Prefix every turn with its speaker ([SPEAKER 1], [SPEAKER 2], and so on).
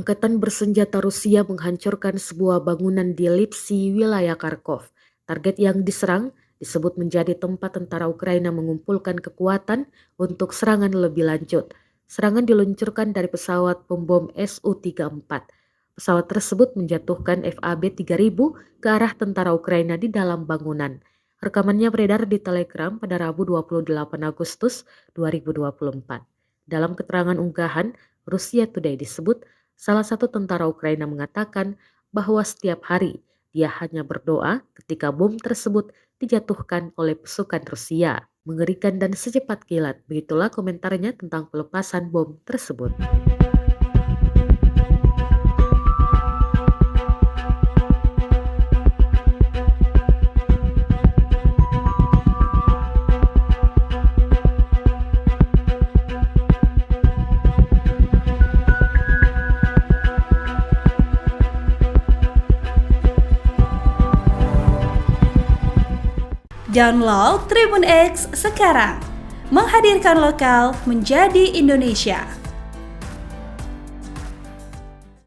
[SPEAKER 1] Angkatan bersenjata Rusia menghancurkan sebuah bangunan di Lipsy, wilayah Kharkov. Target yang diserang disebut menjadi tempat tentara Ukraina mengumpulkan kekuatan untuk serangan lebih lanjut. Serangan diluncurkan dari pesawat pembom Su-34. Pesawat tersebut menjatuhkan FAB-3000 ke arah tentara Ukraina di dalam bangunan. Rekamannya beredar di Telegram pada Rabu 28 Agustus 2024. Dalam keterangan unggahan, Russia Today disebut salah satu tentara Ukraina mengatakan bahwa setiap hari dia hanya berdoa ketika bom tersebut dijatuhkan oleh pasukan Rusia. Mengerikan dan secepat kilat, begitulah komentarnya tentang pelepasan bom tersebut.
[SPEAKER 2] Download Tribun X sekarang, menghadirkan lokal menjadi Indonesia.